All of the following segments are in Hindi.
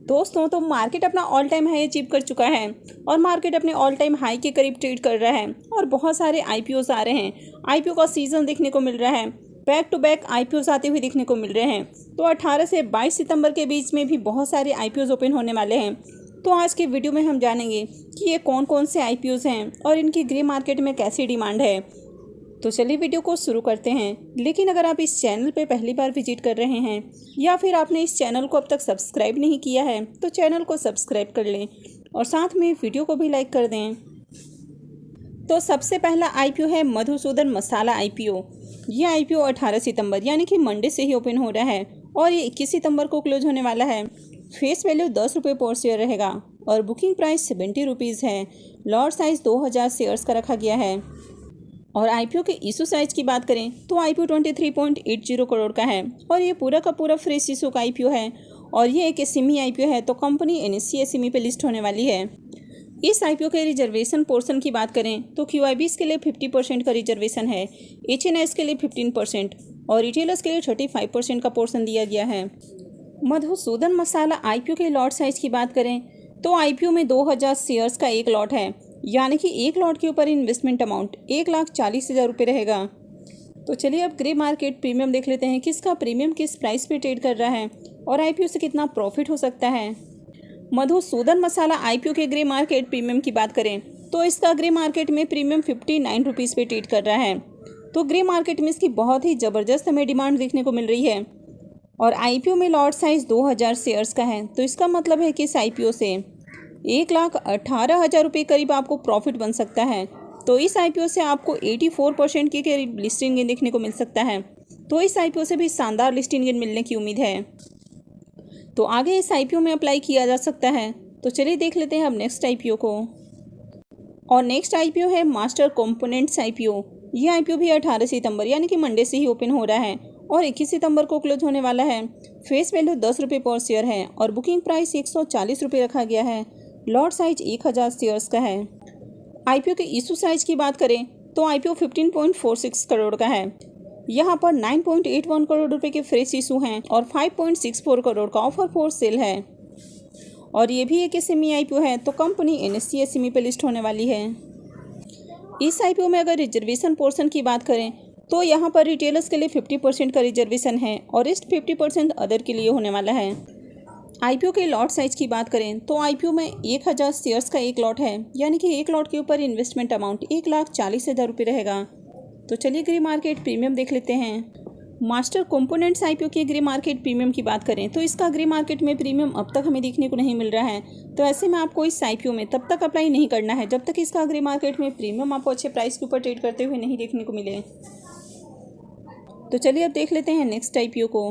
दोस्तों, तो मार्केट अपना ऑल टाइम हाई अचीव कर चुका है और मार्केट अपने ऑल टाइम हाई के करीब ट्रेड कर रहा है और बहुत सारे आईपीओस आ रहे हैं। आईपीओ का सीजन देखने को मिल रहा है, बैक टू बैक आईपीओस आते हुए देखने को मिल रहे हैं। तो 18 से 22 सितंबर के बीच में भी बहुत सारे आईपीओस ओपन होने वाले हैं। तो आज के वीडियो में हम जानेंगे कि ये कौन कौन से आईपीओस हैं और इनकी ग्रे मार्केट में कैसी डिमांड है। तो चलिए वीडियो को शुरू करते हैं। लेकिन अगर आप इस चैनल पे पहली बार विजिट कर रहे हैं या फिर आपने इस चैनल को अब तक सब्सक्राइब नहीं किया है तो चैनल को सब्सक्राइब कर लें और साथ में वीडियो को भी लाइक कर दें। तो सबसे पहला आईपीओ है मधुसूदन मसाला आईपीओ। ये आईपीओ 18 सितंबर यानी कि मंडे से ही ओपन हो रहा है और ये 21 सितंबर को क्लोज होने वाला है। फेस वैल्यू 10 रुपये पर शेयर रहेगा और बुकिंग प्राइस 70 रुपीज़ है। लॉट साइज 2000 शेयर्स का रखा गया है। और आईपीओ के इशू साइज की बात करें तो आईपीओ 23.80 करोड़ का है और ये पूरा का पूरा फ्रेश इशू का आईपीओ है और ये एक एसएमई आईपीओ है। तो कंपनी एनएससी एसएमई पे लिस्ट होने वाली है। इस आईपीओ के रिजर्वेशन पोर्शन की बात करें तो क्यूआईबीज के लिए 50% का रिजर्वेशन है, एचएनआईज के लिए 15% और रिटेलर्स के लिए 35% का पोर्शन दिया गया है। मधुसूदन मसाला आईपीओ के लॉट साइज की बात करें तो आईपीओ में 2000 शेयर्स का एक लॉट है, यानी कि एक लॉट के ऊपर इन्वेस्टमेंट अमाउंट 1,40,000 रुपये रहेगा। तो चलिए अब ग्रे मार्केट प्रीमियम देख लेते हैं कि इसका प्रीमियम किस प्राइस पे ट्रेड कर रहा है और आईपीओ से कितना प्रॉफिट हो सकता है। मधुसूदन मसाला आईपीओ के ग्रे मार्केट प्रीमियम की बात करें तो इसका ग्रे मार्केट में प्रीमियम 59 रुपीज़ पे ट्रेड कर रहा है। तो ग्रे मार्केट में इसकी बहुत ही ज़बरदस्त हमें डिमांड देखने को मिल रही है और आईपीओ में लॉट साइज 2000 शेयर्स का है। तो इसका मतलब है कि इस आईपीओ से 1,18,000 रुपये करीब आपको प्रॉफिट बन सकता है। तो इस आईपीओ से आपको 84% के करीब लिस्टिंग गेन देखने को मिल सकता है। तो इस आईपीओ से भी शानदार लिस्टिंग गेन मिलने की उम्मीद है। तो आगे इस आईपीओ में अप्लाई किया जा सकता है। तो चलिए देख लेते हैं अब नेक्स्ट आईपीओ को। और नेक्स्ट आईपीओ है मास्टर कंपोनेंट्स आईपीओ। ये आईपीओ भी 18 सितंबर यानी कि मंडे से ही ओपन हो रहा है और 21 सितंबर को क्लोज होने वाला है। फेस वैल्यू 10 रुपये पर शेयर है और बुकिंग प्राइस 140 रुपये रखा गया है। लॉट साइज 1000 शेयर्स का है। आईपीओ के इशू साइज की बात करें तो आईपीओ 15.46 करोड़ का है। यहाँ पर 9.81 करोड़ रुपए के फ्रेश इशू हैं और 5.64 करोड़ का ऑफर फॉर सेल है और ये भी एक एसएमई आईपीओ है। तो कंपनी एनएससी एसएमई पे लिस्ट होने वाली है। इस आईपीओ में अगर रिजर्वेशन पोर्शन की बात करें तो यहाँ पर रिटेलर्स के लिए 50% का रिजर्वेशन है और इस 50% अदर के लिए होने वाला है। आईपीओ के लॉट साइज की बात करें तो आईपीओ में 1000 शेयर्स का एक लॉट है, यानी कि एक लॉट के ऊपर इन्वेस्टमेंट अमाउंट 1,40,000 रुपये रहेगा। तो चलिए ग्रे मार्केट प्रीमियम देख लेते हैं। मास्टर कंपोनेंट्स आईपीओ के ग्रे मार्केट प्रीमियम की बात करें तो इसका ग्रे मार्केट में प्रीमियम अब तक हमें देखने को नहीं मिल रहा है। तो ऐसे में आपको इस आईपीओ में तब तक अप्लाई नहीं करना है जब तक इसका ग्रे मार्केट में प्रीमियम आपको अच्छे प्राइस के ऊपर ट्रेड करते हुए नहीं देखने को मिले। तो चलिए अब देख लेते हैं नेक्स्ट आईपीओ को।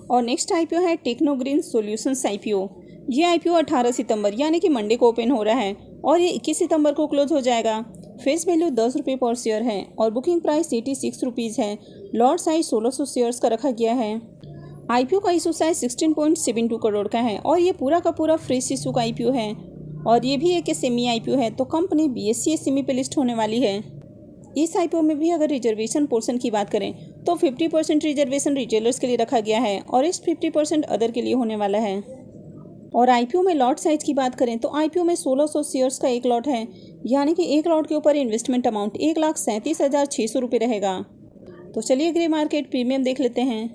और नेक्स्ट आईपीओ है टेक्नो ग्रीन सॉल्यूशंस आईपीओ। ये आईपीओ 18 सितंबर यानी कि मंडे को ओपन हो रहा है और ये 21 सितंबर को क्लोज हो जाएगा। फेस वैल्यू 10 रुपये पर शेयर है और बुकिंग प्राइस 86 रुपीज़ है। लॉट साइज 1600 शेयर्स का रखा गया है। आईपीओ का इशू साइज 16.72 करोड़ का है और ये पूरा का पूरा फ्रेश इशू का आईपीओ है और ये भी एक एसएमई आईपीओ है। तो कंपनी बीएससी एसएमई पे लिस्ट होने वाली है। इस आईपीओ में भी अगर रिजर्वेशन पोर्शन की बात करें तो 50% रिजर्वेशन रिटेलर्स के लिए रखा गया है और इस 50% अदर के लिए होने वाला है। और आईपीओ में लॉट साइज की बात करें तो आईपीओ में 1600 शेयर्स का एक लॉट है, यानी कि एक लॉट के ऊपर इन्वेस्टमेंट अमाउंट 1,37,600 रुपये रहेगा। तो चलिए ग्रे मार्केट प्रीमियम देख लेते हैं।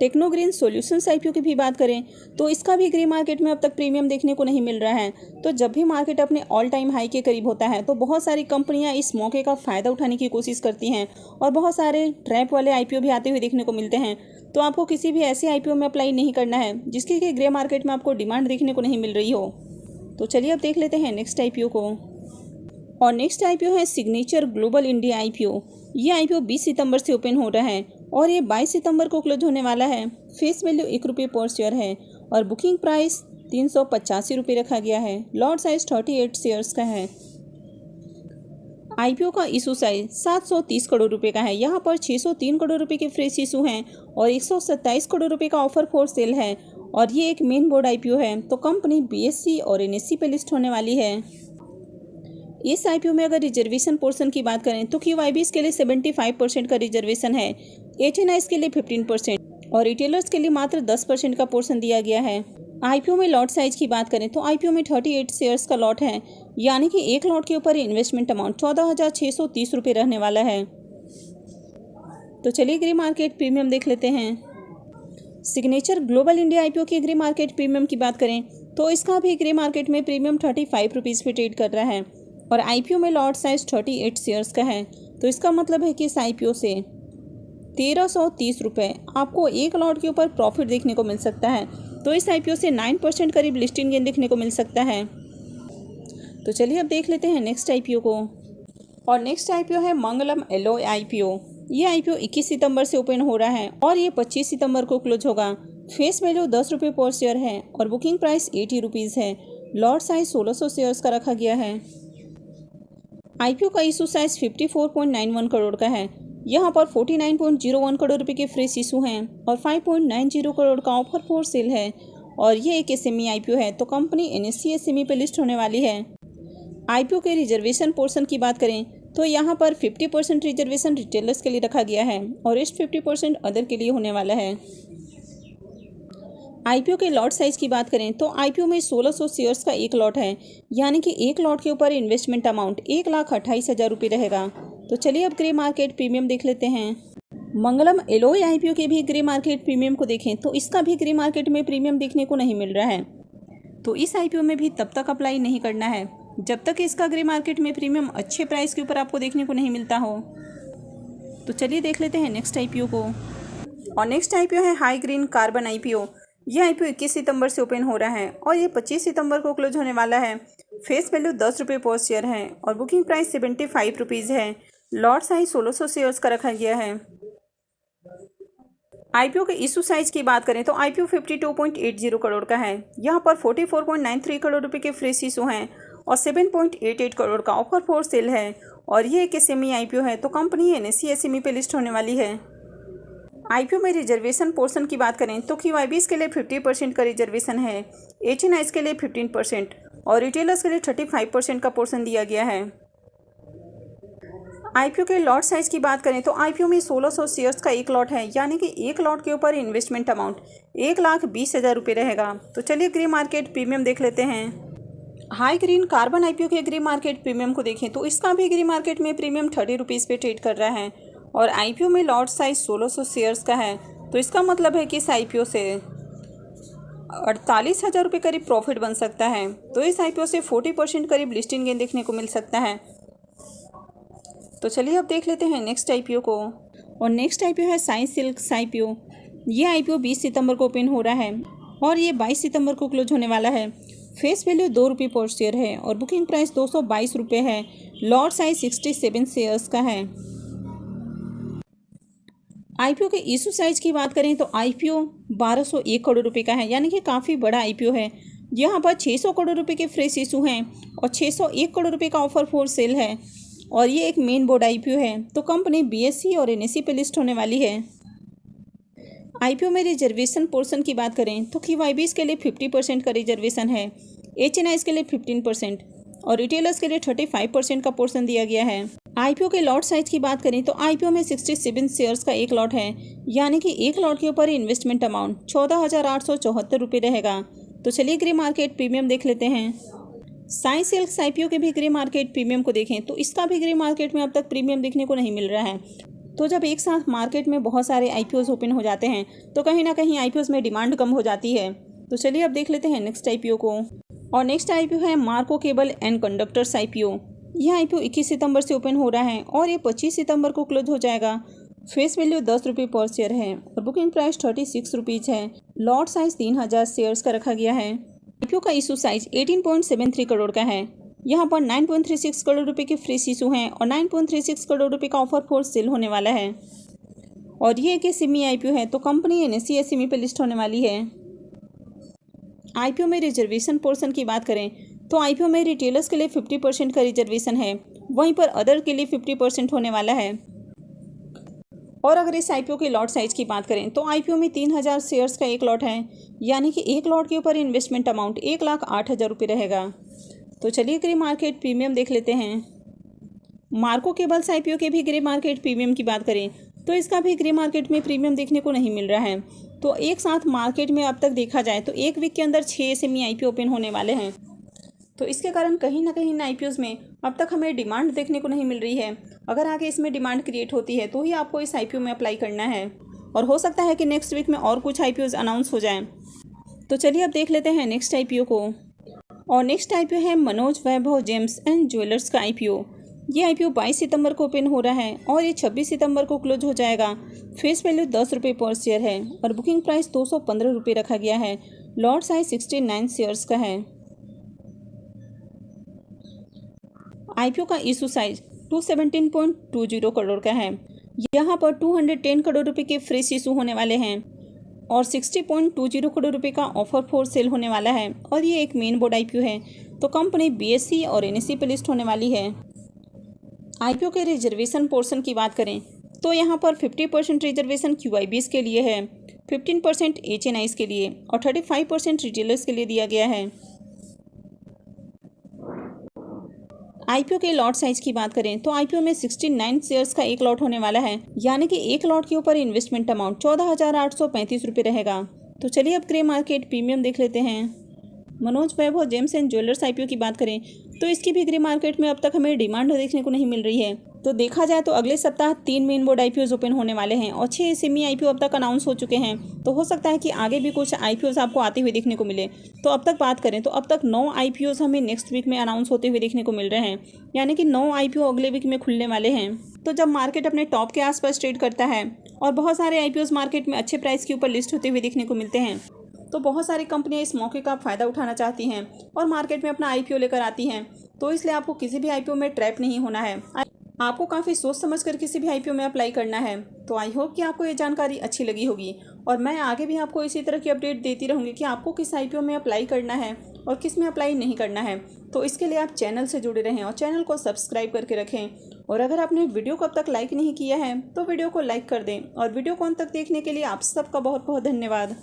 टेक्नो ग्रीन सॉल्यूशंस आईपीओ की भी बात करें तो इसका भी ग्रे मार्केट में अब तक प्रीमियम देखने को नहीं मिल रहा है। तो जब भी मार्केट अपने ऑल टाइम हाई के करीब होता है तो बहुत सारी कंपनियां इस मौके का फ़ायदा उठाने की कोशिश करती हैं और बहुत सारे ट्रैप वाले आईपीओ भी आते हुए देखने को मिलते हैं। तो आपको किसी भी ऐसे आईपीओ में अप्लाई नहीं करना है जिसकी कि ग्रे मार्केट में आपको डिमांड देखने को नहीं मिल रही हो। तो चलिए अब देख लेते हैं नेक्स्ट आईपीओ को। और नेक्स्ट आईपीओ है सिग्नेचर ग्लोबल इंडिया आईपीओ। ये आईपीओ 20 सितंबर से ओपन हो रहा है और ये 22 सितंबर को क्लोज होने वाला है। फेस वैल्यू 1 रुपये पर शेयर है और बुकिंग प्राइस 385 रुपये रखा गया है। लॉट साइज 38 शेयर्स का है। आईपीओ का इशू साइज 730 करोड़ रुपए का है। यहाँ पर 603 करोड़ रुपए के फ्रेश इशू हैं और 127 करोड़ रुपए का ऑफर फॉर सेल है और ये एक मेन बोर्ड आईपीओ है। तो कंपनी बीएससी और एनएससी पे लिस्ट होने वाली है। इस आईपीओ में अगर रिजर्वेशन पोर्शन की बात करें तो क्यूआईबीज के लिए 75% का रिजर्वेशन है, एचएनआईज के लिए 15% और रिटेलर्स के लिए मात्र 10% का पोर्शन दिया गया है। आईपीओ में लॉट साइज की बात करें तो आईपीओ में 38 शेयर्स का लॉट है, यानी कि एक लॉट के ऊपर इन्वेस्टमेंट अमाउंट 14,630 रुपये रहने वाला है। तो चलिए ग्रे मार्केट प्रीमियम देख लेते हैं। सिग्नेचर ग्लोबल इंडिया आईपीओ की ग्रे मार्केट प्रीमियम की बात करें तो इसका भी ग्रे मार्केट में प्रीमियम 35 रुपीज़ पे ट्रेड कर रहा है और आईपीओ में लॉट साइज 38 शेयर्स का है। तो इसका मतलब है कि इस आईपीओ से 1330 रुपये आपको एक लॉट के ऊपर प्रॉफिट देखने को मिल सकता है। तो इस आईपीओ से 9% करीब लिस्टिंग गेन देखने को मिल सकता है। तो चलिए अब देख लेते हैं नेक्स्ट आईपीओ को। और नेक्स्ट आईपीओ है मंगलम एलॉय आईपीओ। ये आईपीओ 21 सितंबर से ओपन हो रहा है और ये 25 सितंबर को क्लोज होगा। फेस वैल्यू 10 रुपये पर शेयर है और बुकिंग प्राइस 80 रुपीज़ है। लॉट साइज 1600 शेयर्स का रखा गया है। आईपीओ का इशू साइज 54.91 करोड़ का है। यहाँ पर 49.01 करोड़ रुपए के फ्रेश इशू हैं और 5.90 करोड़ का ऑफर फॉर सेल है और ये एक एसएमई आईपीओ है। तो कंपनी एनएससी एसएमई पे लिस्ट होने वाली है। आईपीओ के रिजर्वेशन पोर्शन की बात करें तो यहाँ पर 50% रिजर्वेशन रिटेलर्स के लिए रखा गया है और रेस्ट 50% अदर के लिए होने वाला है। आईपीओ के लॉट साइज की बात करें तो आईपीओ में 1600 शेयर्स का एक लॉट है, यानी कि एक लॉट के ऊपर इन्वेस्टमेंट अमाउंट 1,28,000 रुपये रहेगा। तो चलिए अब ग्रे मार्केट प्रीमियम देख लेते हैं। मंगलम एलॉय आईपीओ के भी ग्रे मार्केट प्रीमियम को देखें तो इसका भी ग्रे मार्केट में प्रीमियम देखने को नहीं मिल रहा है। तो इस आईपीओ में भी तब तक अप्लाई नहीं करना है जब तक इसका ग्रे मार्केट में प्रीमियम अच्छे प्राइस के ऊपर आपको देखने को नहीं मिलता हो। तो चलिए देख लेते हैं नेक्स्ट आईपीओ को। और नेक्स्ट आईपीओ है हाई ग्रीन कार्बन आईपीओ। यह आईपीओ 21 सितंबर से ओपन हो रहा है और ये 25 सितंबर को क्लोज होने वाला है। फेस वैल्यू 10 रुपये पर शेयर है और बुकिंग प्राइस 75 रुपीज़ है। लॉट साइज 1600 शेयर्स का रखा गया है। आईपीओ के इशू साइज की बात करें तो आईपीओ 52.80 करोड़ का है। यहाँ पर 44.93 करोड़ रुपए के फ्रेश इशू हैं और 7.88 करोड़ का ऑफर फॉर सेल है और ये एक एसएमई आईपीओ है। तो कंपनी एनएससी एसएमई पे लिस्ट होने वाली है। आईपीओ में रिजर्वेशन पोर्शन की बात करें तो क्यूआईबीज के लिए 50% का रिजर्वेशन है, एचएनआईज के लिए 15% और रिटेलर्स के लिए 35% का पोर्शन दिया गया है। आईपीओ के लॉट साइज की बात करें तो आईपीओ में 1600 शेयर्स का एक लॉट है, यानी कि एक लॉट के ऊपर इन्वेस्टमेंट अमाउंट 1,20,000 रुपये रहेगा। तो चलिए ग्रे मार्केट प्रीमियम देख लेते हैं। हाई ग्रीन कार्बन आईपीओ के ग्रे मार्केट प्रीमियम को देखें तो इसका भी ग्रे मार्केट में प्रीमियम 30 रुपीज़ पे ट्रेड कर रहा है और आईपीओ में लॉट साइज 1600 शेयर्स का है। तो इसका मतलब है कि इस आईपीओ से 48,000 रुपये करीब प्रॉफिट बन सकता है। तो इस आईपीओ से 40% करीब लिस्टिंग गेन देखने को मिल सकता है। तो चलिए अब देख लेते हैं नेक्स्ट आईपीओ को। और नेक्स्ट आईपीओ है साई सिल्क्स आईपीओ। ये आईपीओ 20 सितंबर को ओपन हो रहा है और ये 22 सितंबर को क्लोज होने वाला है। फेस वैल्यू 2 रुपये पर शेयर है और बुकिंग प्राइस 222 रुपये है। लॉट साइज 67 शेयर्स का है। आईपीओ के इशू साइज की बात करें तो आईपीओ 1201 करोड़ रुपए का है, यानी कि काफ़ी बड़ा आईपीओ है। यहाँ पर 600 करोड़ रुपए के फ्रेश इशू हैं और 601 करोड़ रुपए का ऑफर फॉर सेल है और ये एक मेन बोर्ड आईपीओ है। तो कंपनी बीएसई और एनएसई पे लिस्ट होने वाली है। आईपीओ में रिजर्वेशन पोर्शन की बात करें तो क्यूआईबीज के लिए 50% का रिजर्वेशन है, एचएनआईज के लिए 15% और रिटेलर्स के लिए 35% का पोर्शन दिया गया है। आईपीओ के लॉट साइज की बात करें तो आईपीओ में 67 शेयर्स का एक लॉट है, यानी कि एक लॉट के ऊपर इन्वेस्टमेंट अमाउंट 14,874 रुपये रहेगा। तो चलिए ग्रे मार्केट प्रीमियम देख लेते हैं। साई सिल्क्स आईपीओ के भी ग्रे मार्केट प्रीमियम को देखें तो इसका भी ग्रे मार्केट में अब तक प्रीमियम देखने को नहीं मिल रहा है। तो जब एक साथ मार्केट में बहुत सारे आईपीओज ओपन हो जाते हैं तो कहीं ना कहीं आईपीओज में डिमांड कम हो जाती है। तो चलिए अब देख लेते हैं नेक्स्ट आईपीओ को। और नेक्स्ट आईपीओ है Marco cable and conductors IPO. यह आईपीओ 21 सितंबर से ओपन हो रहा है और ये 25 सितंबर को क्लोज हो जाएगा। फेस वैल्यू 10 रुपये पर शेयर है और बुकिंग प्राइस 36 रुपीज़ है। लॉट साइज 3000 शेयर्स का रखा गया है। आईपीओ का इशू साइज 18.73 करोड़ का है। यहाँ पर 9.36 करोड़ रुपए के फ्रेश इशू हैं और 9.36 करोड़ रुपए का ऑफर फॉर सेल होने वाला है और ये एक एसएमई आईपीओ है। तो कंपनी एनएससी एसएमई पे लिस्ट होने वाली है। आईपीओ में रिजर्वेशन पोर्शन की बात करें तो आईपीओ में रिटेलर्स के लिए 50% का रिजर्वेशन है, वहीं पर अदर के लिए 50% होने वाला है। और अगर इस आईपीओ के लॉट साइज की बात करें तो आईपीओ में 3000 शेयर्स का एक लॉट है, यानी कि एक लॉट के ऊपर इन्वेस्टमेंट अमाउंट 1,08,000 रुपये रहेगा। तो चलिए ग्रे मार्केट प्रीमियम देख लेते हैं। मार्को केबल्स आईपीओ के भी ग्रे मार्केट प्रीमियम की बात करें तो इसका भी ग्रे मार्केट में प्रीमियम देखने को नहीं मिल रहा है। तो एक साथ मार्केट में अब तक देखा जाए तो एक वीक के अंदर 6 SME IPO ओपन होने वाले हैं। तो इसके कारण कहीं ना कहीं इन IPOs में अब तक हमें डिमांड देखने को नहीं मिल रही है। अगर आगे इसमें डिमांड क्रिएट होती है तो ही आपको इस IPO में अप्लाई करना है, और हो सकता है कि नेक्स्ट वीक में और कुछ IPOs अनाउंस हो जाएं। तो चलिए अब देख लेते हैं नेक्स्ट IPO को। और नेक्स्ट IPO है मनोज वैभव जेम्स एंड ज्वेलर्स का IPO। ये IPO 22 सितंबर को ओपन हो रहा है और ये 26 सितंबर को क्लोज हो जाएगा। फेस वैल्यू 10 रुपये पर शेयर है और बुकिंग प्राइस 215 रुपये रखा गया है। लॉट साइज 69 शेयर्स का है। IPO का इशू साइज 217.20 करोड़ का है। यहाँ पर 210 करोड़ रुपए के फ्रेश इशू होने वाले हैं और 60.20 करोड़ रुपए का ऑफर फॉर सेल होने वाला है। और ये एक मेन बोर्ड IPO है, तो कंपनी BSE और NSE पर लिस्ट होने वाली है। IPO के रिजर्वेशन पोर्शन की बात करें तो यहाँ पर 50% रिजर्वेशन QIBs के लिए है, 15% HNIs के लिए और 35% रिटेलर्स के लिए दिया गया है। IPO के लॉट साइज की बात करें तो IPO में 69 शेयर्स का एक लॉट होने वाला है, यानी कि एक लॉट के ऊपर इन्वेस्टमेंट अमाउंट 14,835 रुपये रहेगा। तो चलिए अब ग्रे मार्केट प्रीमियम देख लेते हैं। मनोज वैभव जेम्स एंड ज्वेलर्स IPO की बात करें तो इसकी भी ग्रे मार्केट में अब तक हमें डिमांड देखने को नहीं मिल रही है। तो देखा जाए तो अगले सप्ताह 3 मेन बोर्ड IPOs ओपन होने वाले हैं और 6 SME IPO अब तक अनाउंस हो चुके हैं। तो हो सकता है कि आगे भी कुछ IPOs आपको आते हुए देखने को मिले। तो अब तक बात करें तो अब तक 9 IPOs हमें नेक्स्ट वीक में अनाउंस होते हुए देखने को मिल रहे हैं, यानी कि 9 IPO अगले वीक में खुलने वाले हैं। तो जब मार्केट अपने टॉप के आसपास ट्रेड करता है और बहुत सारे IPOs मार्केट में अच्छे प्राइस के ऊपर लिस्ट होते हुए देखने को मिलते हैं, तो बहुत सारी कंपनियां इस मौके का फ़ायदा उठाना चाहती हैं और मार्केट में अपना IPO लेकर आती हैं। तो इसलिए आपको किसी भी IPO में ट्रैप नहीं होना है, आपको काफ़ी सोच समझ कर किसी भी IPO में अप्लाई करना है। तो आई होप कि आपको ये जानकारी अच्छी लगी होगी और मैं आगे भी आपको इसी तरह की अपडेट देती रहूँगी कि आपको किस IPO में अप्लाई करना है और किस में अप्लाई नहीं करना है। तो इसके लिए आप चैनल से जुड़े रहें और चैनल को सब्सक्राइब करके रखें। और अगर आपने वीडियो को अब तक लाइक नहीं किया है तो वीडियो को लाइक कर दें। और वीडियो को अंत तक देखने के लिए आप सबका बहुत बहुत धन्यवाद।